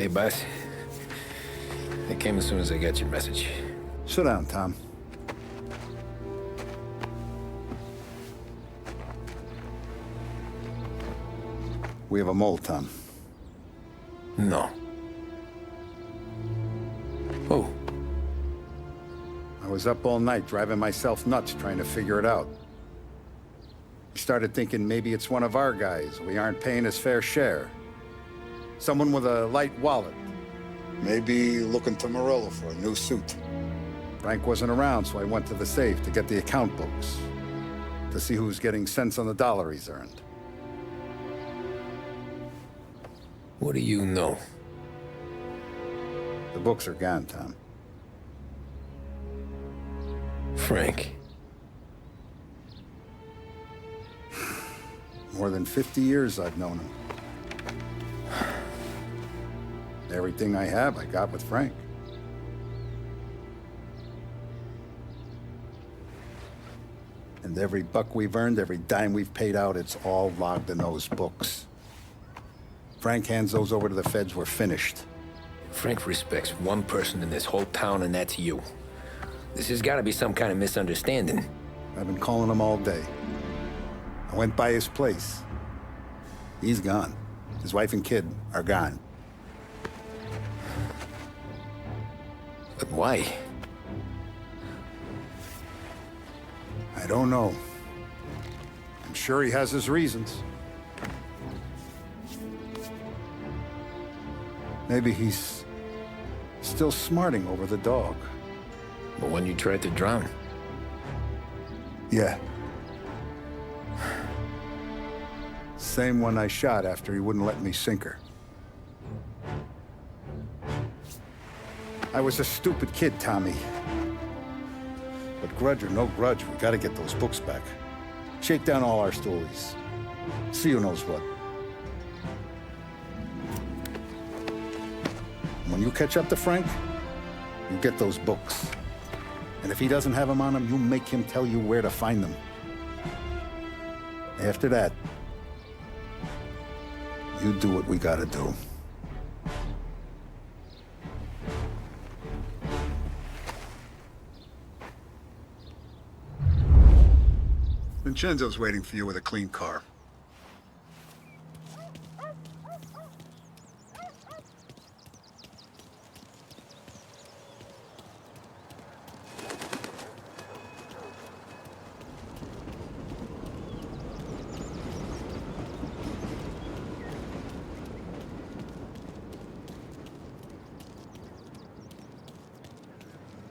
Hey, boss. I came as soon as I got your message. Sit down, Tom. We have a mole, Tom. No. Oh. I was up all night driving myself nuts trying to figure it out. I started thinking maybe it's one of our guys. We aren't paying his fair share. Someone with a light wallet. Maybe looking to Morello for a new suit. Frank wasn't around, so I went to the safe to get the account books. To see who's getting cents on the dollar he's earned. What do you know? The books are gone, Tom. Frank. More than 50 years I've known him. Everything I have, I got with Frank. And every buck we've earned, every dime we've paid out, it's all logged in those books. Frank hands those over to the feds, we're finished. Frank respects one person in this whole town, and that's you. This has got to be some kind of misunderstanding. I've been calling him all day. I went by his place. He's gone. His wife and kid are gone. But why? I don't know. I'm sure he has his reasons. Maybe he's still smarting over the dog. The one you tried to drown? Yeah. Same one I shot after he wouldn't let me sink her. I was a stupid kid, Tommy. But grudge or no grudge, we gotta get those books back. Shake down all our stories. See who knows what. When you catch up to Frank, you get those books. And if he doesn't have them on him, you make him tell you where to find them. After that, you do what we gotta do. Vincenzo's waiting for you with a clean car.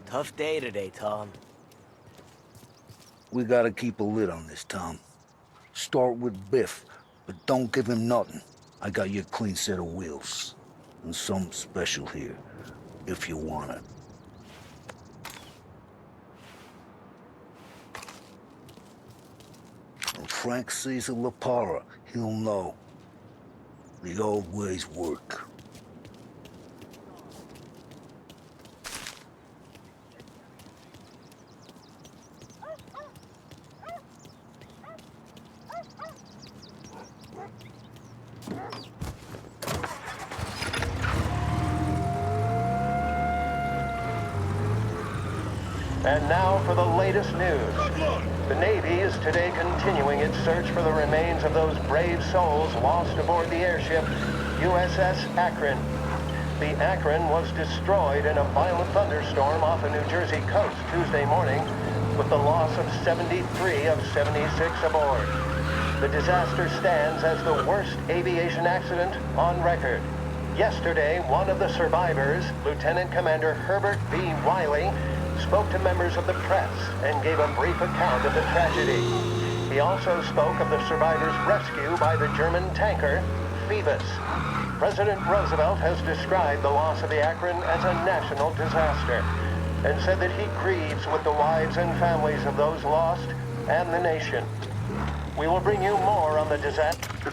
Tough day today, Tom. We gotta keep a lid on this, Tom. Start with Biff, but don't give him nothing. I got you a clean set of wheels. And something special here, if you want it. When Frank sees a La Parra, he'll know. The old ways work. And now for the latest news. The Navy is today continuing its search for the remains of those brave souls lost aboard the airship USS Akron. The Akron was destroyed in a violent thunderstorm off the New Jersey coast Tuesday morning, with the loss of 73 of 76 aboard. The disaster stands as the worst aviation accident on record. Yesterday, one of the survivors, Lieutenant Commander Herbert B. Wiley, spoke to members of the press and gave a brief account of the tragedy. He also spoke of the survivors' rescue by the German tanker, Phoebus. President Roosevelt has described the loss of the Akron as a national disaster and said that he grieves with the wives and families of those lost and the nation. We will bring you more on the disaster.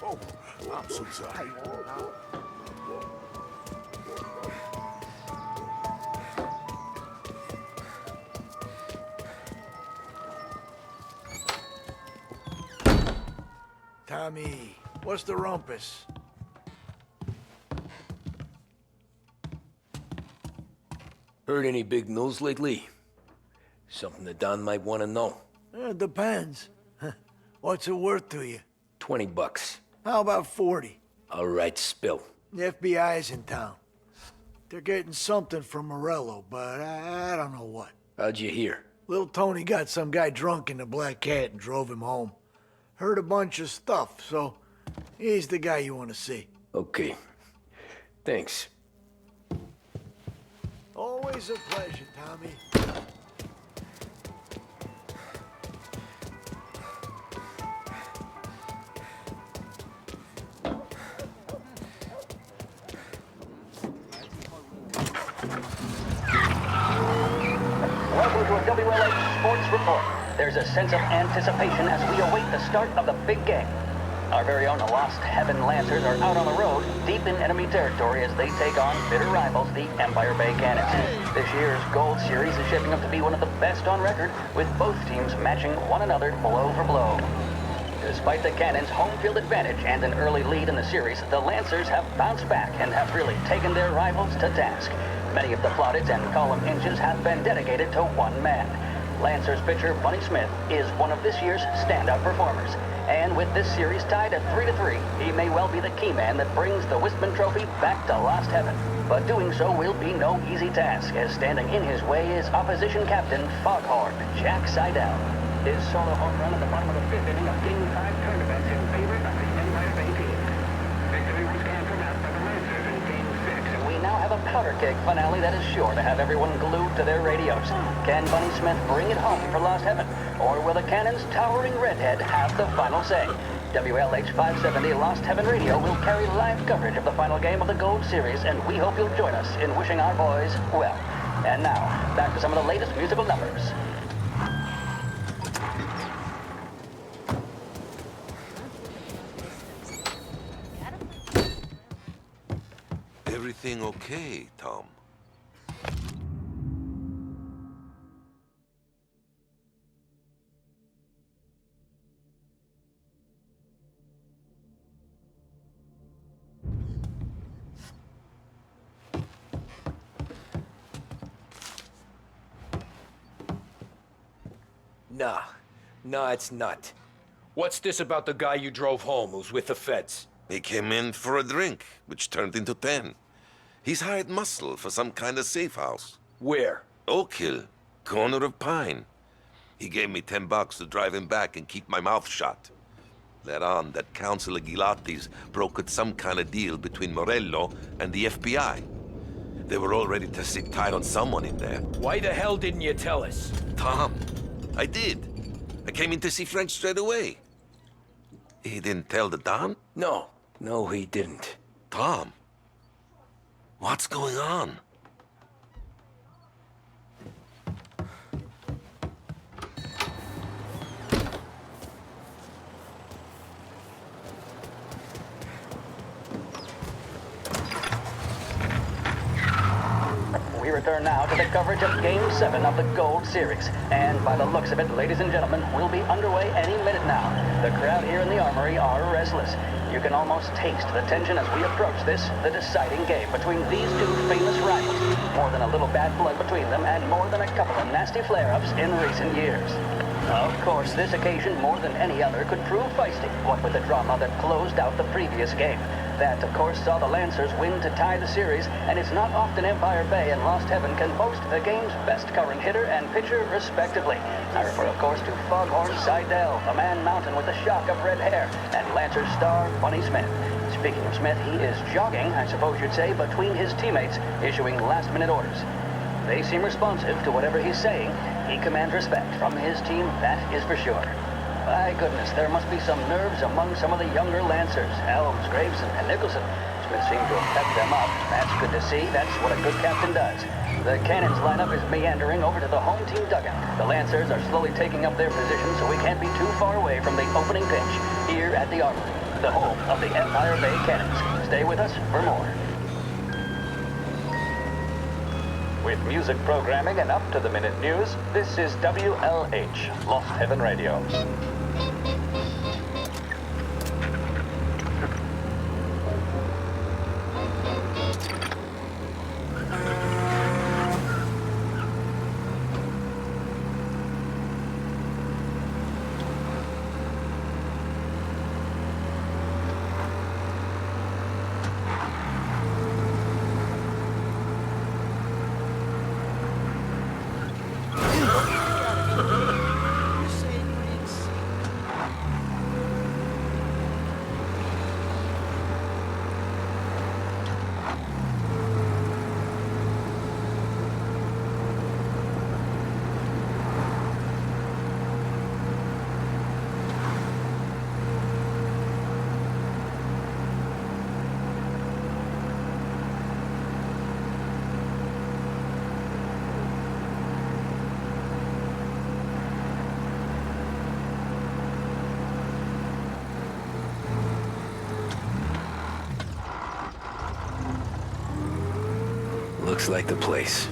Oh, I'm so sorry. Tommy, What's the rumpus? Heard any big news lately? Something that Don might want to know. It depends. What's it worth to you? $20. How about 40? All right, spill. The FBI's in town. They're getting something from Morello, but I don't know what. How'd you hear? Little Tony got some guy drunk in the Black Cat and drove him home. Heard a bunch of stuff, so he's the guy you want to see. Okay. Thanks. Always a pleasure, Tommy. Welcome to a WLH Sports Report. There's a sense of anticipation as we await the start of the big game. Our very own Lost Heaven Lancers are out on the road, deep in enemy territory as they take on bitter rivals, the Empire Bay Cannons. This year's Gold Series is shaping up to be one of the best on record, with both teams matching one another blow for blow. Despite the Cannons' home field advantage and an early lead in the series, the Lancers have bounced back and have really taken their rivals to task. Many of the plaudits and column inches have been dedicated to one man. Lancers pitcher Bunny Smith is one of this year's standout performers. And with this series tied at 3-3, he may well be the key man that brings the Wistman Trophy back to Lost Heaven. But doing so will be no easy task, as standing in his way is opposition captain Foghorn Jack Seidel. His solo home run at the bottom of the fifth inning of Game 5 tournament in favor of the Empire Bay team. Victory was canceled out by the Lancers in Game 6, and we now have a powder keg finale that is sure to have everyone glued to their radios. Can Bunny Smith bring it home for Lost Heaven? Or will the Cannon's towering redhead have the final say? WLH 570 Lost Heaven Radio will carry live coverage of the final game of the Gold Series, and we hope you'll join us in wishing our boys well. And now, back to some of the latest musical numbers. Everything okay, Tom? Nah, it's not. What's this about the guy you drove home who's with the feds? He came in for a drink, which turned into 10. He's hired muscle for some kind of safe house. Where? Oak Hill, corner of Pine. He gave me $10 to drive him back and keep my mouth shut. Let on that Councilor Gilatti's brokered some kind of deal between Morello and the FBI. They were all ready to sit tight on someone in there. Why the hell didn't you tell us? Tom, I did. I came in to see Frank straight away. He didn't tell the Don? No, he didn't. Tom, what's going on? We return now to the coverage of Game 7 of the Gold Series. And by the looks of it, ladies and gentlemen, we'll be underway any minute now. The crowd here in the Armory are restless. You can almost taste the tension as we approach this, the deciding game between these two famous rivals. More than a little bad blood between them, and more than a couple of nasty flare-ups in recent years. Of course, this occasion, more than any other, could prove feisty, what with the drama that closed out the previous game. That, of course, saw the Lancers win to tie the series, and it's not often Empire Bay and Lost Heaven can boast the game's best current hitter and pitcher, respectively. I refer, of course, to Foghorn Seidel, a man mountain with a shock of red hair, and Lancers star Bunny Smith. Speaking of Smith, he is jogging, I suppose you'd say, between his teammates, issuing last-minute orders. They seem responsive to whatever he's saying. He commands respect from his team, that is for sure. My goodness, there must be some nerves among some of the younger Lancers, Helms, Graves, and Nicholson. Smith seemed to have pepped them up. That's good to see. That's what a good captain does. The Cannons lineup is meandering over to the home team dugout. The Lancers are slowly taking up their position, so we can't be too far away from the opening pitch here at the Armory, the home of the Empire Bay Cannons. Stay with us for more. With music programming and up-to-the-minute news, this is WLH, Lost Heaven Radio. Looks like the place.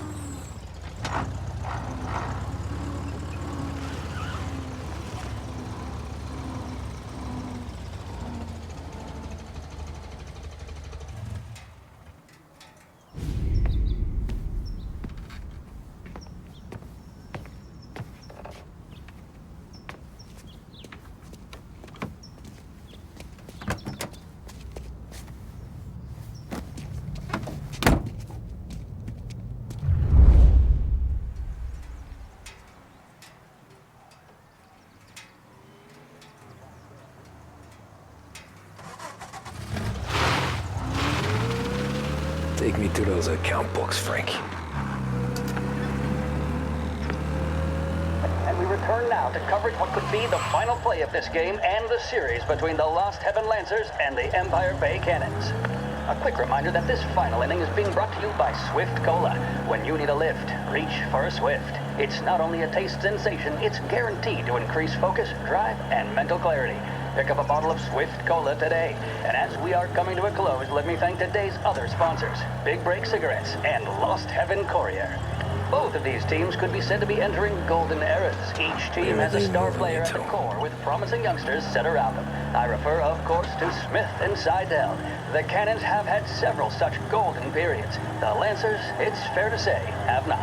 Take me to those account books, Frank. And we return now to coverage what could be the final play of this game and the series between the Lost Heaven Lancers and the Empire Bay Cannons. A quick reminder that this final inning is being brought to you by Swift Cola. When you need a lift, reach for a Swift. It's not only a taste sensation, it's guaranteed to increase focus, drive, and mental clarity. Pick up a bottle of Swift Cola today. And as we are coming to a close, let me thank today's other sponsors, Big Break Cigarettes and Lost Heaven Courier. Both of these teams could be said to be entering golden eras. Each team has a star player at the core with promising youngsters set around them. I refer, of course, to Smith and Seidel. The Cannons have had several such golden periods. The Lancers, it's fair to say, have not.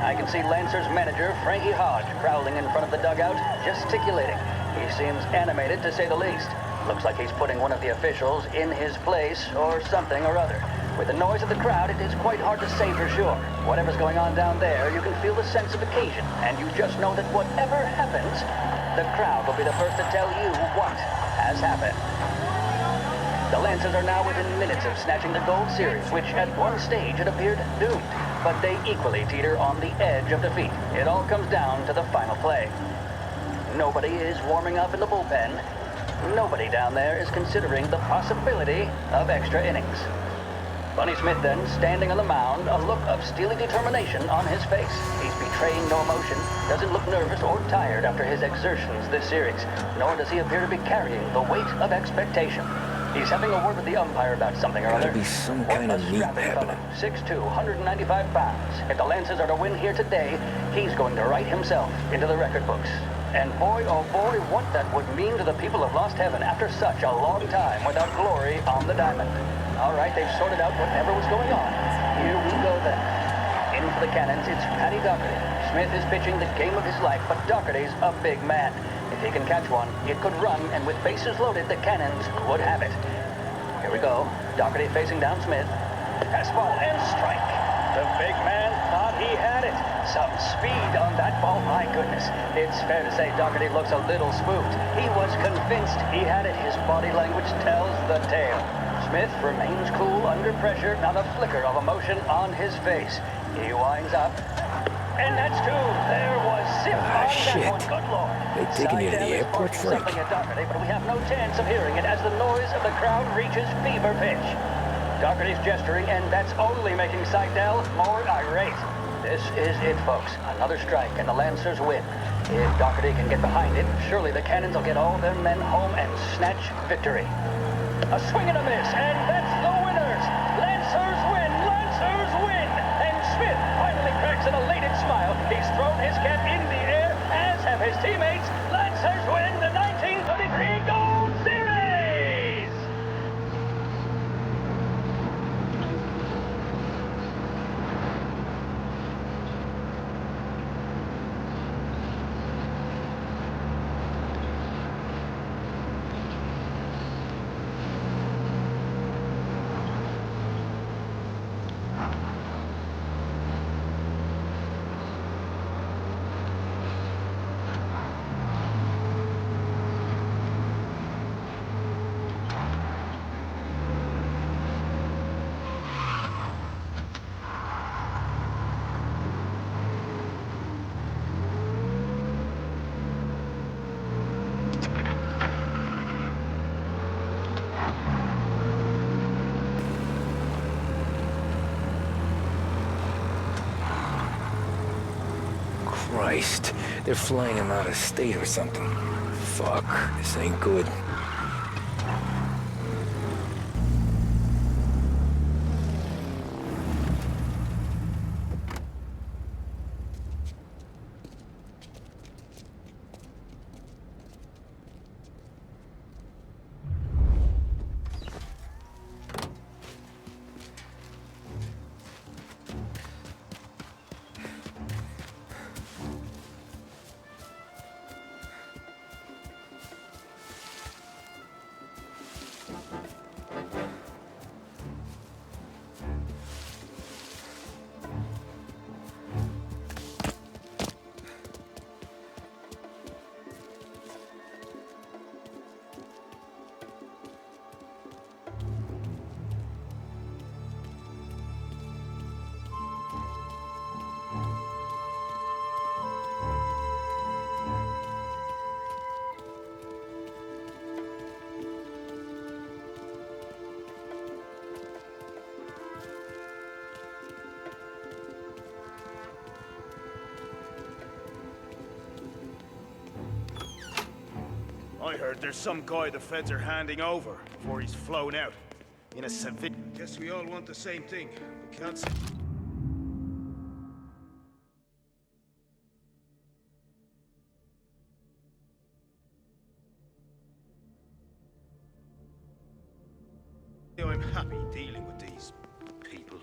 I can see Lancers manager Frankie Hodge prowling in front of the dugout, gesticulating. He seems animated, to say the least. Looks like he's putting one of the officials in his place or something or other. With the noise of the crowd, it is quite hard to say for sure. Whatever's going on down there, you can feel the sense of occasion, and you just know that whatever happens, the crowd will be the first to tell you what has happened. The Lancers are now within minutes of snatching the gold series, which at one stage had appeared doomed. But they equally teeter on the edge of defeat. It all comes down to the final play. Nobody is warming up in the bullpen. Nobody down there is considering the possibility of extra innings. Bunny Smith then, standing on the mound, a look of steely determination on his face. He's betraying no emotion, doesn't look nervous or tired after his exertions this series, nor does he appear to be carrying the weight of expectation. He's having a word with the umpire about something or other. Gotta be some kind of meat happening. 6'2", 195 pounds. If the Lancers are to win here today, he's going to write himself into the record books. And boy, oh boy, what that would mean to the people of Lost Heaven after such a long time without glory on the diamond. All right, they've sorted out whatever was going on. Here we go then. In for the Cannons, it's Paddy Doherty. Smith is pitching the game of his life, but Doherty's a big man. If he can catch one, it could run, and with bases loaded, the Cannons would have it. Here we go. Doherty facing down Smith. Fastball and strike. The big man thought he had it. Some speed on that ball, my goodness. It's fair to say Doherty looks a little spooked. He was convinced he had it. His body language tells the tale. Smith remains cool under pressure, not a flicker of emotion on his face. He winds up. And that's two. There was zip on shit. that one. Good Lord. They taking you to the airport, Frank? Something at Doherty, but we have no chance of hearing it as the noise of the crowd reaches fever pitch. Doherty's gesturing, and that's only making Seidel more irate. This is it, folks. Another strike, and the Lancers win. If Doherty can get behind it, surely the Cannons will get all their men home and snatch victory. A swing and a miss, and that's the winners! Lancers win! Lancers win! And Smith finally cracks an elated smile. He's thrown his cap in the air, as have his teammates. Lancers win the 1933 Gold Series! Christ. They're flying him out of state or something. Fuck, this ain't good. I heard there's some guy the feds are handing over before he's flown out. In a civil... Guess we all want the same thing. We can't say... I'm happy dealing with these people.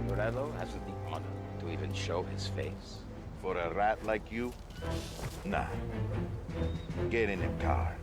Morello hasn't the honor to even show his face. For a rat like you? Nah. Get in the car.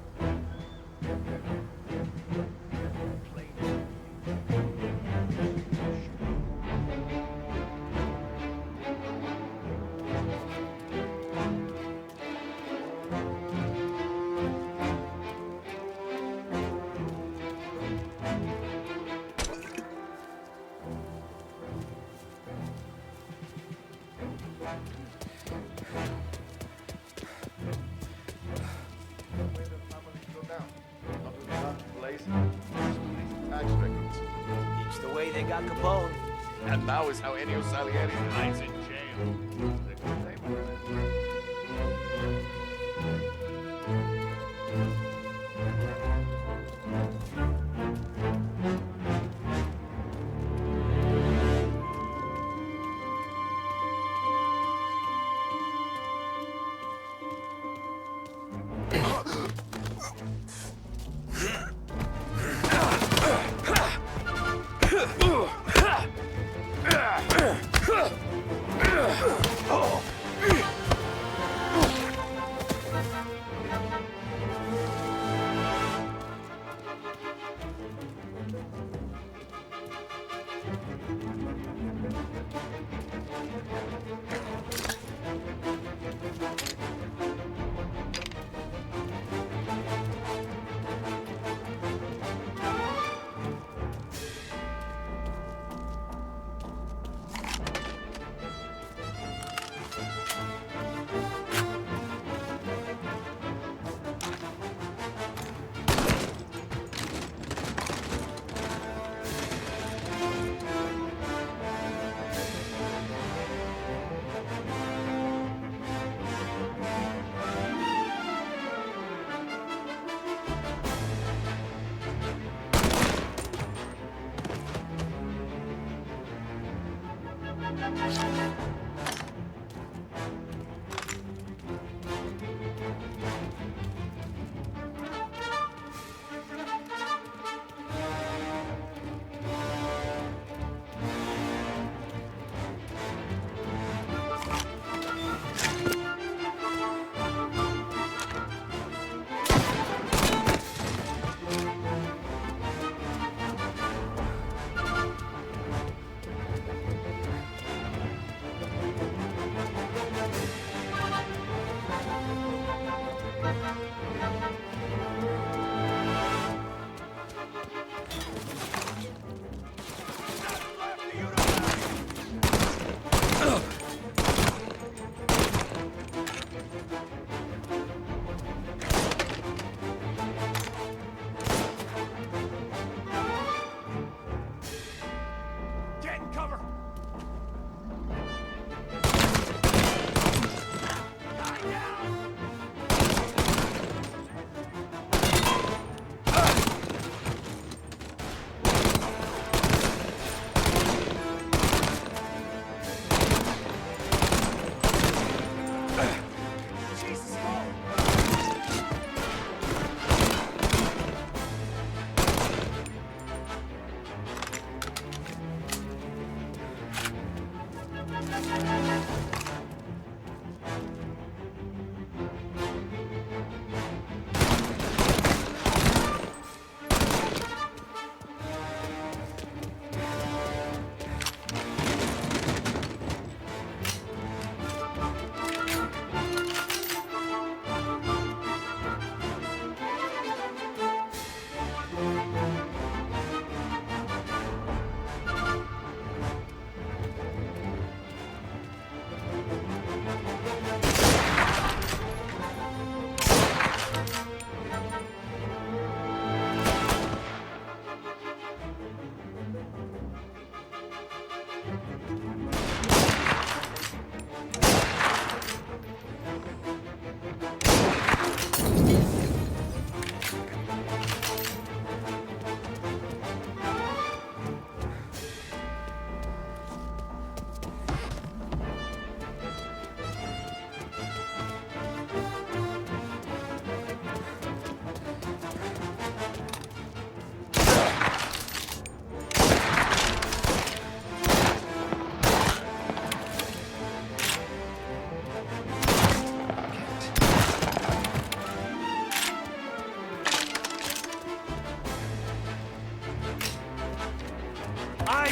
It's the way they got Capone. And now is how Ennio Salieri lies in jail. Oh!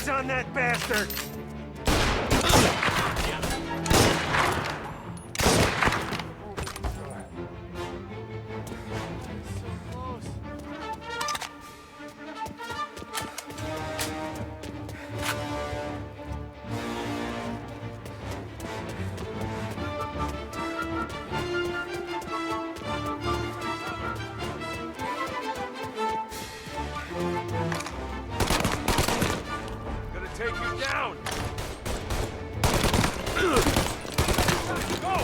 Eyes on that bastard! Take you down! Go!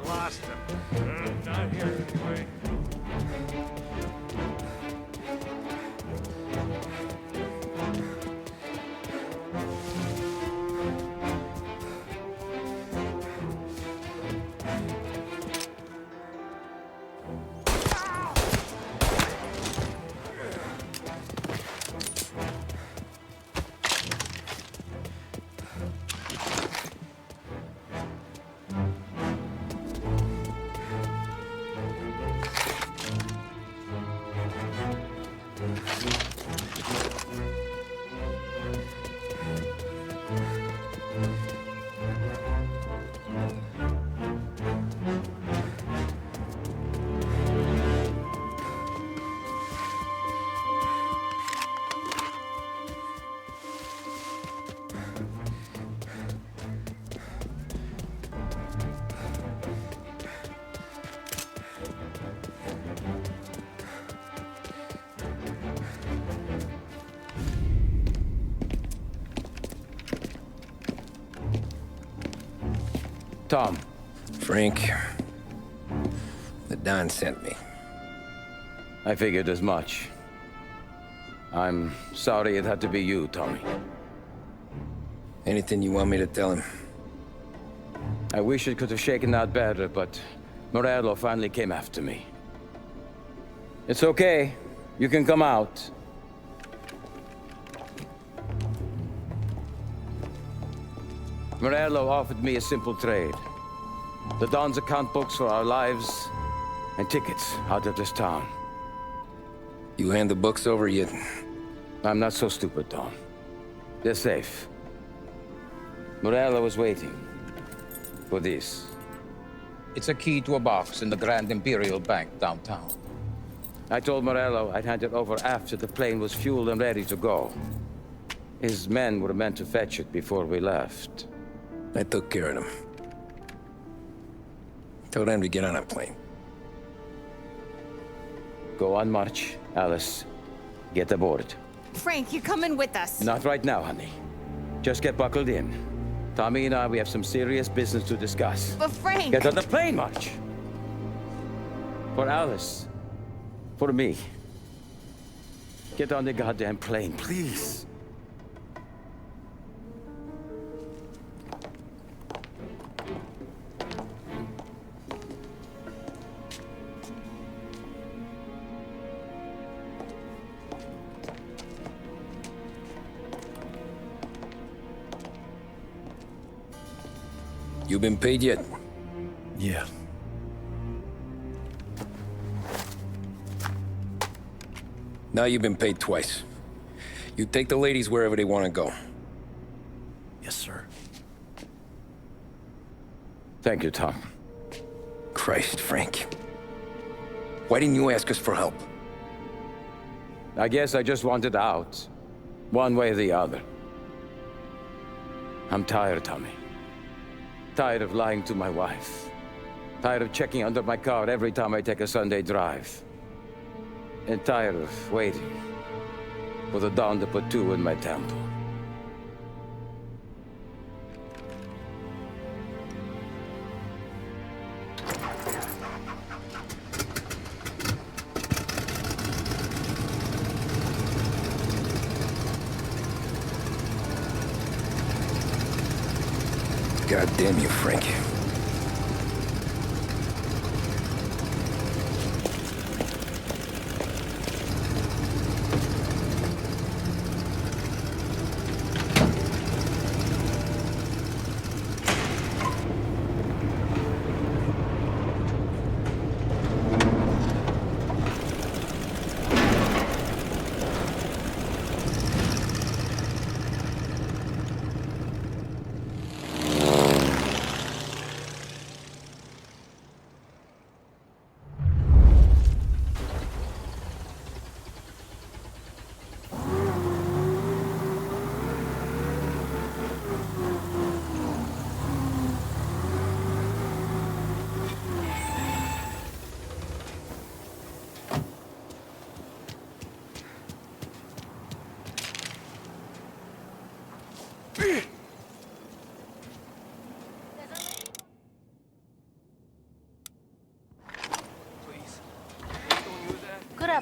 Lost him. Not here anyway. Tom. Frank. The Don sent me. I figured as much. I'm sorry it had to be you, Tommy. Anything you want me to tell him? I wish it could have shaken out better, but Morello finally came after me. It's okay. You can come out. Morello offered me a simple trade. The Don's account books for our lives, and tickets out of this town. You hand the books over yet? I'm not so stupid, Don. They're safe. Morello was waiting for this. It's a key to a box in the Grand Imperial Bank downtown. I told Morello I'd hand it over after the plane was fueled and ready to go. His men were meant to fetch it before we left. I took care of them. Told them to get on a plane. Go on, March. Alice, get aboard. Frank, you're coming with us. Not right now, honey. Just get buckled in. Tommy and I, we have some serious business to discuss. But Frank... Get on the plane, March! For Alice. For me. Get on the goddamn plane, please. You been paid yet? Yeah. Now you've been paid twice. You take the ladies wherever they want to go. Yes, sir. Thank you, Tom. Christ, Frank. Why didn't you ask us for help? I guess I just wanted out. One way or the other. I'm tired, Tommy. Tired of lying to my wife. Tired of checking under my car every time I take a Sunday drive. And tired of waiting for the dawn to put two in my temple. God damn you, Frank.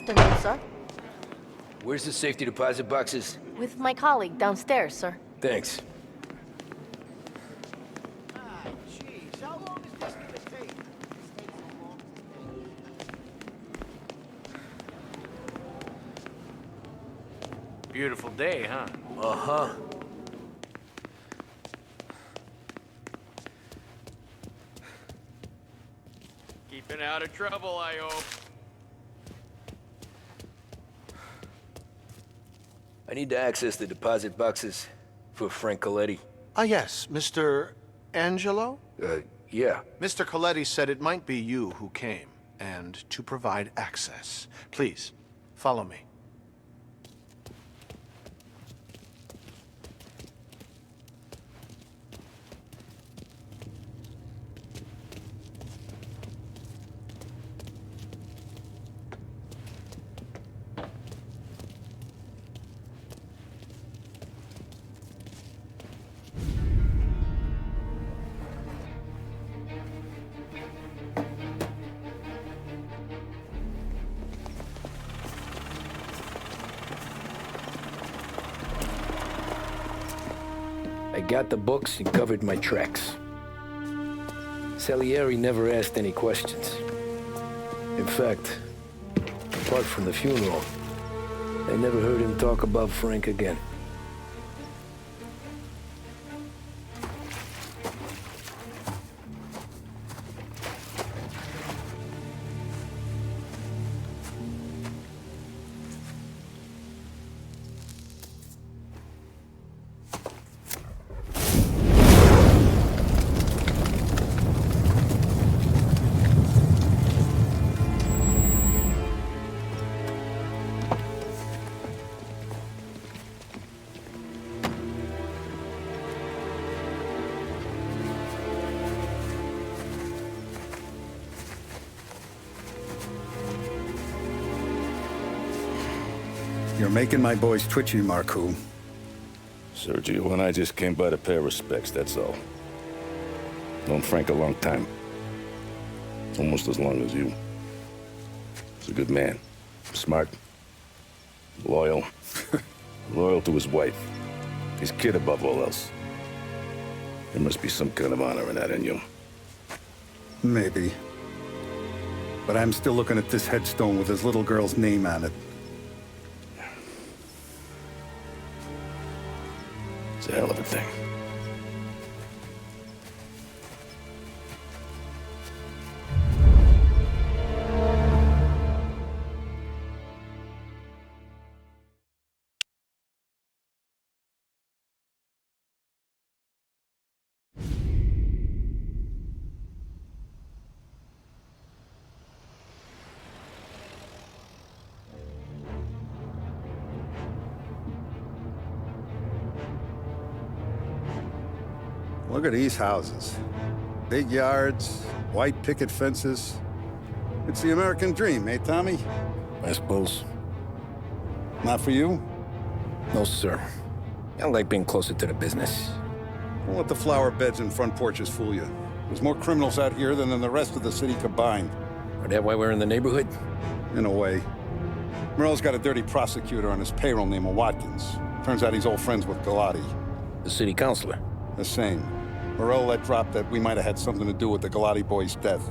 afternoon, sir. Where's the safety deposit boxes? With my colleague downstairs, sir. Thanks. Jeez, how long is this gonna take? Beautiful day, huh? Uh-huh. Keeping out of trouble, I hope. I need to access the deposit boxes for Frank Coletti. Ah, yes, Mr. Angelo? Yeah. Mr. Coletti said it might be you who came, and to provide access. Please, follow me. I got the books and covered my tracks. Salieri never asked any questions. In fact, apart from the funeral, I never heard him talk about Frank again. You're making my boys twitchy, Marku. Sergio and I just came by to pay our respects, that's all. Known Frank a long time. Almost as long as you. He's a good man. Smart. Loyal. Loyal to his wife. His kid above all else. There must be some kind of honor in that in you. Maybe. But I'm still looking at this headstone with his little girl's name on it. It's a hell of a thing. Look at these houses. Big yards, white picket fences. It's the American dream, eh, Tommy? I suppose. Not for you? No, sir. I like being closer to the business. Don't let the flower beds and front porches fool you. There's more criminals out here than in the rest of the city combined. Is that why we're in the neighborhood? In a way. Morell's got a dirty prosecutor on his payroll named Watkins. Turns out he's old friends with Galati. The city councilor? The same. Morell let drop that we might have had something to do with the Galati boy's death.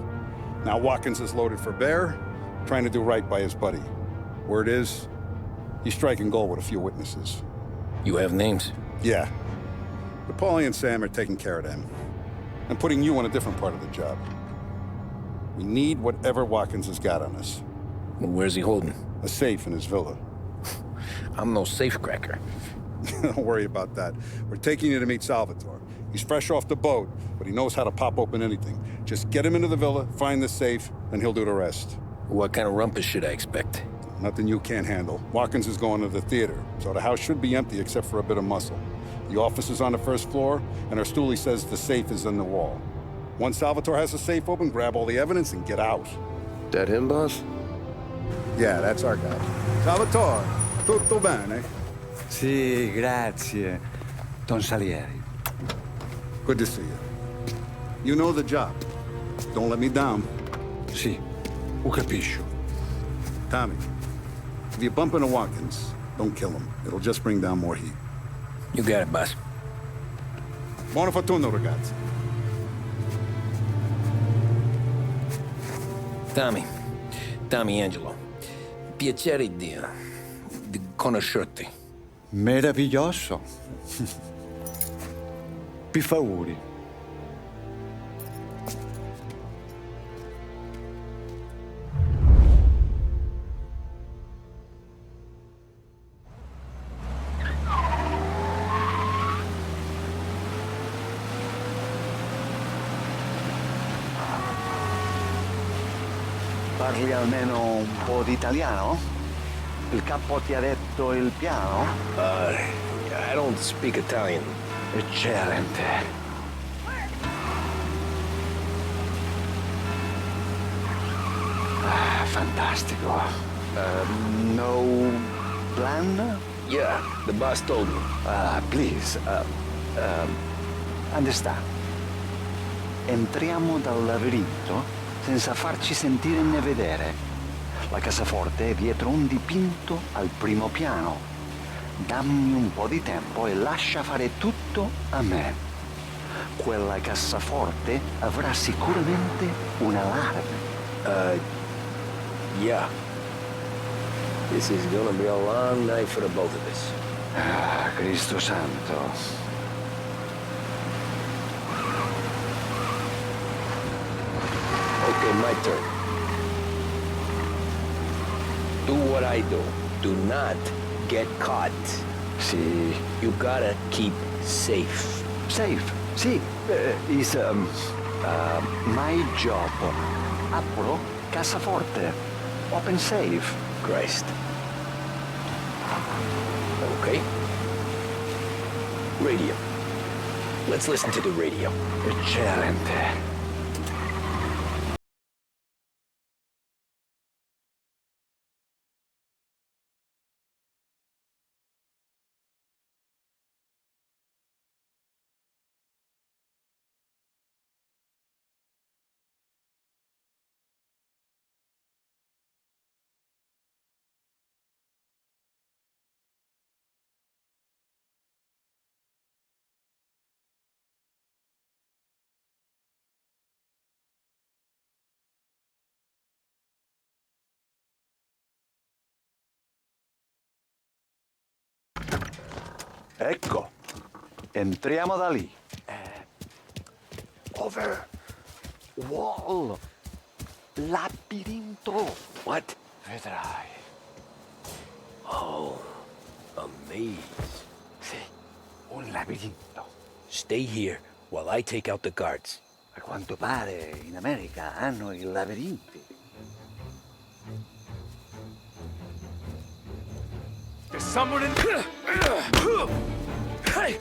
Now Watkins is loaded for bear, trying to do right by his buddy. Word is, he's striking gold with a few witnesses. You have names? Yeah. But Paulie and Sam are taking care of them. I'm putting you on a different part of the job. We need whatever Watkins has got on us. Well, where's he holding? A safe in his villa. I'm no safecracker. Don't worry about that. We're taking you to meet Salvatore. He's fresh off the boat, but he knows how to pop open anything. Just get him into the villa, find the safe, and he'll do the rest. What kind of rumpus should I expect? Nothing you can't handle. Watkins is going to the theater, so the house should be empty except for a bit of muscle. The office is on the first floor, and our stoolie says the safe is in the wall. Once Salvatore has the safe open, grab all the evidence and get out. That him, boss? Yeah, that's our guy. Salvatore, tutto bene? Sì, grazie, Don Salieri. Good to see you. You know the job. Don't let me down. Sì, ho capisco. Tommy, If you bump into Watkins, don't kill him. It'll just bring down more heat. You got it, boss. Buona fortuna, ragazzi. Tommy Angelo. Piacere di conoscerti. Meraviglioso. Pifauri. Parli almeno un po' di italiano? Il capo ti ha detto il piano? I don't speak Italian. Eccellente. Fantastico. No plan? Yeah, the boss told me. Please, understand. Entriamo dal labirinto senza farci sentire né vedere. La cassaforte è dietro un dipinto al primo piano. Dammi un po' di tempo e lascia fare tutto a me. Quella cassaforte avrà sicuramente un allarme. Yeah. This is gonna be a long night for the both of us. Cristo santo. Okay, my turn. Do what I do. Do not get caught. Sì. You gotta keep safe. Safe? Sì. Is my job. Apro cassaforte. Open safe. Christ. Okay. Radio. Let's listen to the radio. Eccellente. Ecco, entriamo da lì. Over. Wall. Labirinto. What? Vedrai. Oh, a maze. Sì, un labirinto. Stay here while I take out the guards. A quanto pare in America hanno i labirinti. There's someone in here! Hey!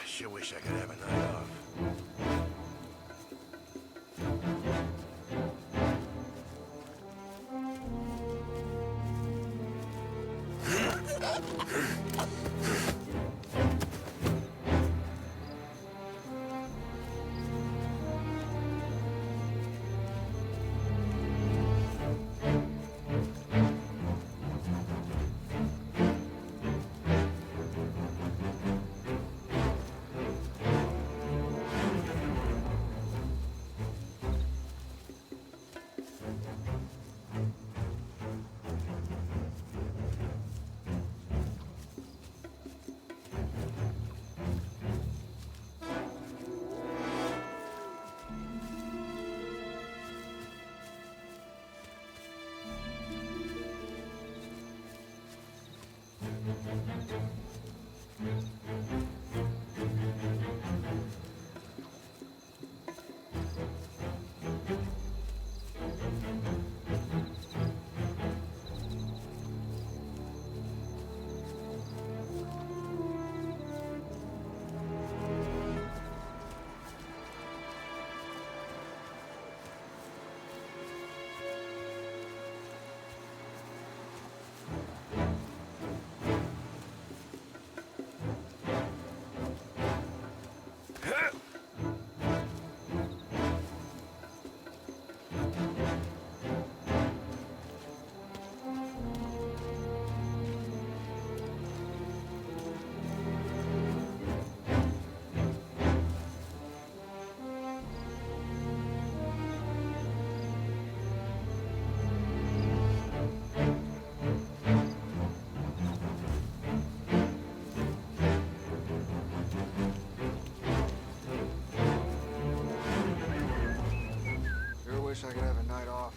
Sure wish I could have a night off. wish I could have a night off.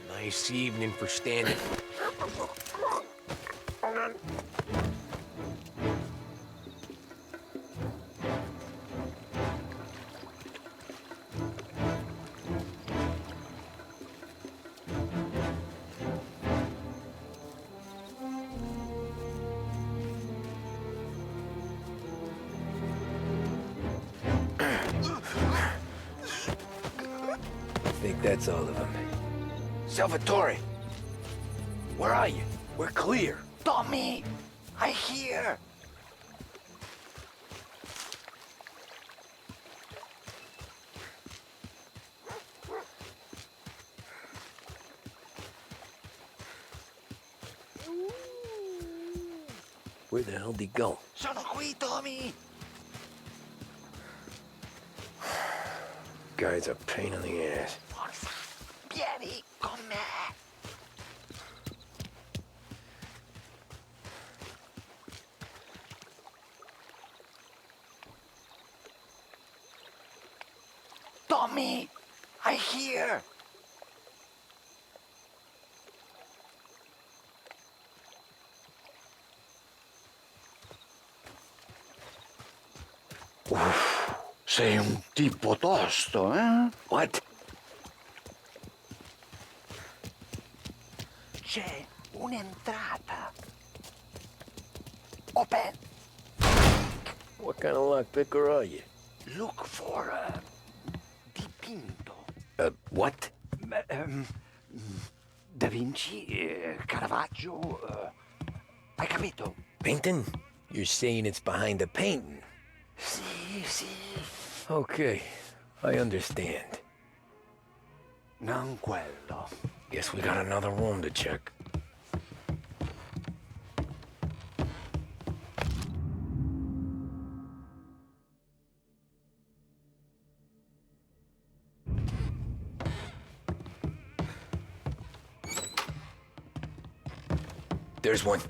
Nice evening for standing. I think that's all of them. Salvatore! Where are you? We're clear. Tommy! I hear! Where the hell did he go? Sono qui, Tommy! Guy's a pain in the ass. Forza! Vieni con me! Tommy! I hear! Uff, sei un tipo tosto, eh? What? C'è un'entrata. Open. What kind of lockpicker are you? Look for dipinto. What? Da Vinci, Caravaggio. Hai capito? Painting? You're saying it's behind the painting? Sì, sì. Okay, I understand. Non quello. Guess we got another room to check. There's one.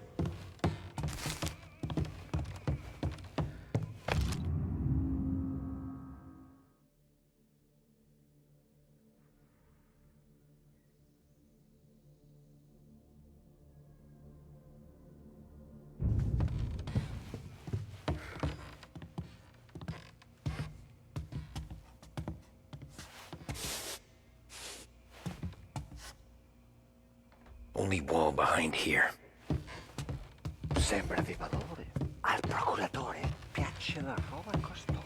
Only wall behind here. Sembra di valore. Al procuratore piace la roba costosa.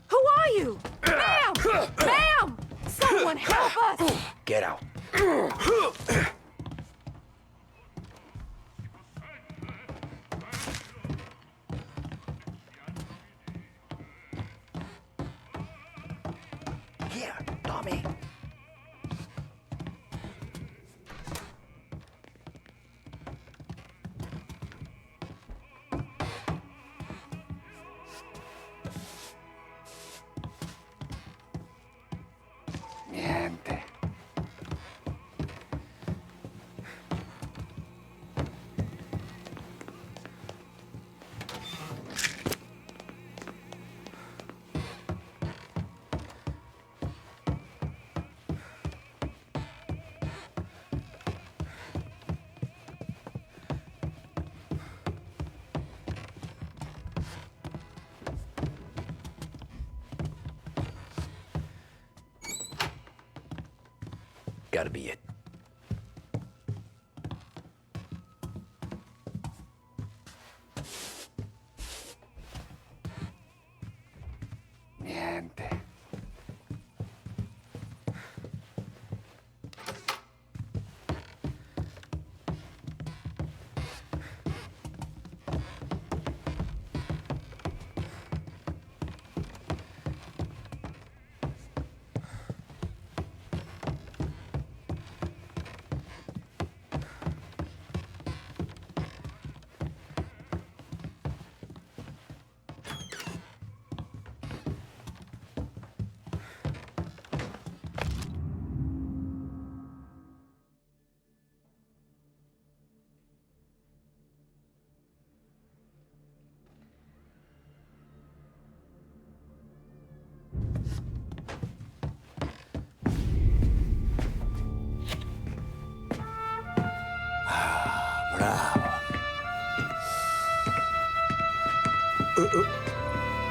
Who are you? Ma'am! Ma'am! Someone help us! Get out. Here, Tommy. Niente. Gotta be it.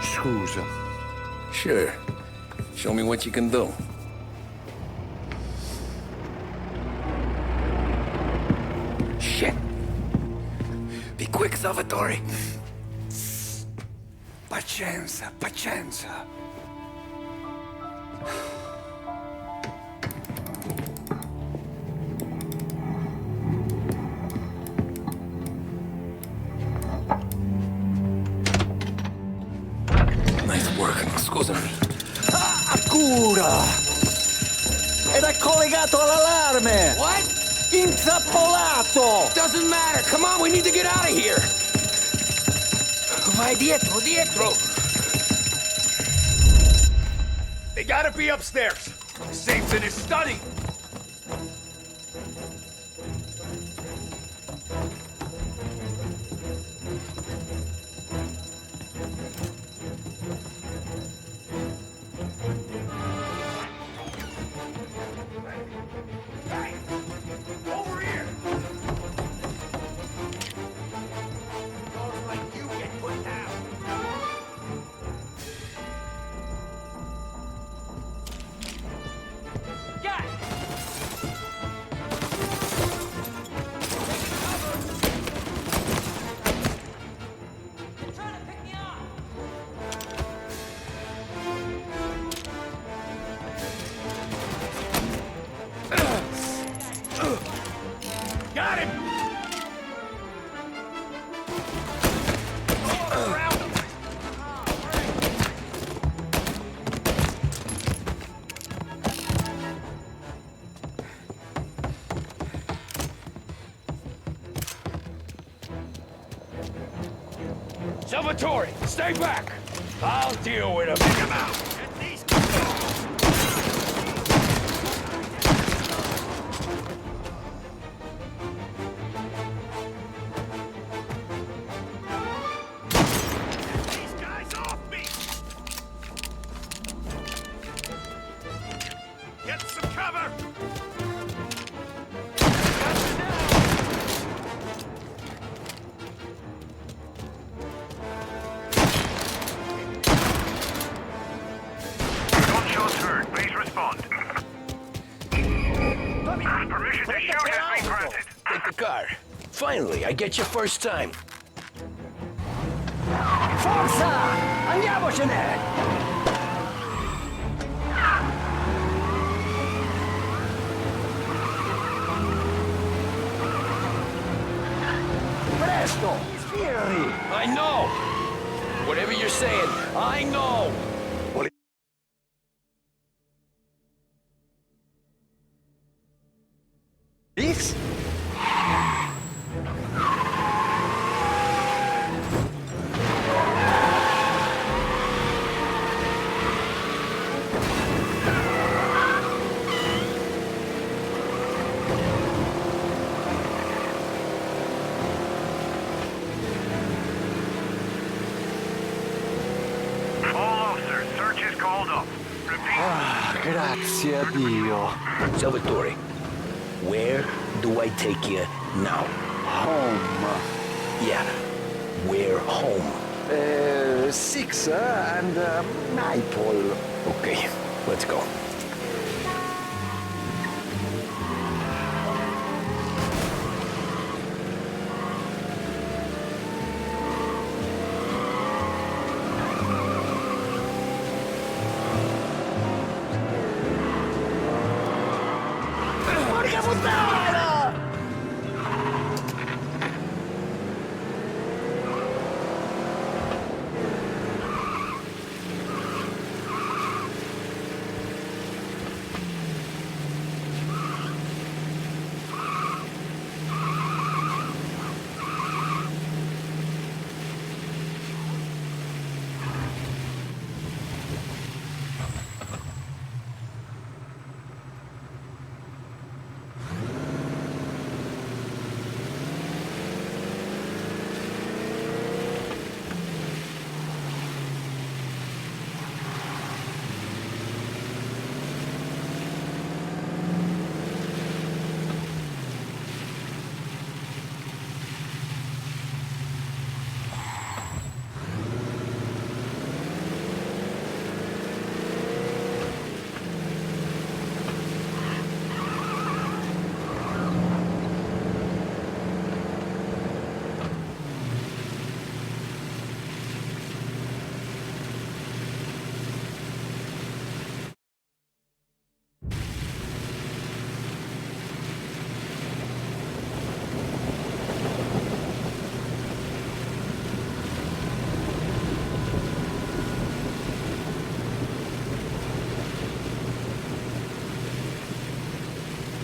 Scusa. Sure. Show me what you can do. Shit. Be quick, Salvatore. Pazienza, pazienza. Nice work. Scusami. Cura! Ed è collegato all'allarme! What? Intrappolato! Doesn't matter. Come on, we need to get out of here. Vai dietro, dietro. They gotta be upstairs. The safe's in his study. Hey! Over here! Looks like you get put down. Got him! Around him! Salvatore, stay back! I'll deal with him. Take him out! Get these guys off me! Get some cover! Gunshots heard. Please respond. Permission to shoot has been granted. Take the car. Finally, I get you first time. Forza! Andiamocene! Presto! Sbirri! I know! Whatever you're saying, I know! This? All officers, search is called up. Repeat. Grazie a Dio. Salvatore, where do I take you now? Home. Yeah, where home? 6 and Maple. Okay, let's go. Porca puttana!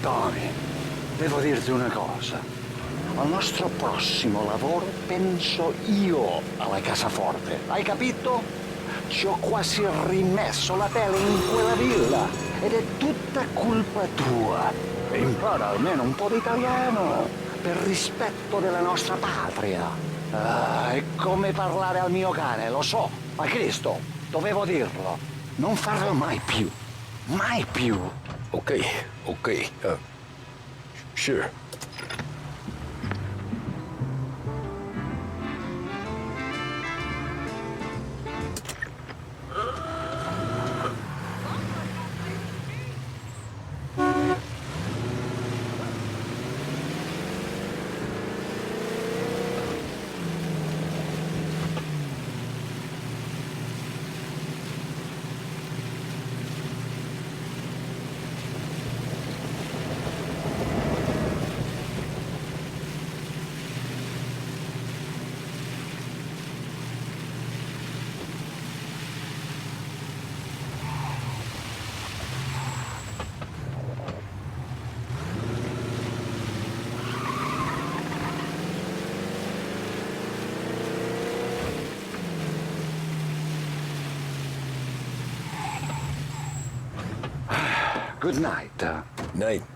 Tommy, devo dirti una cosa. Al nostro prossimo lavoro penso io alla cassaforte. Hai capito? Ci ho quasi rimesso la pelle in quella villa. Ed è tutta colpa tua. E impara almeno un po' di italiano. Per rispetto della nostra patria. È come parlare al mio cane, lo so. Ma Cristo, dovevo dirlo. Non farlo mai più. Mai più. Okay. Sure. Good night. Night.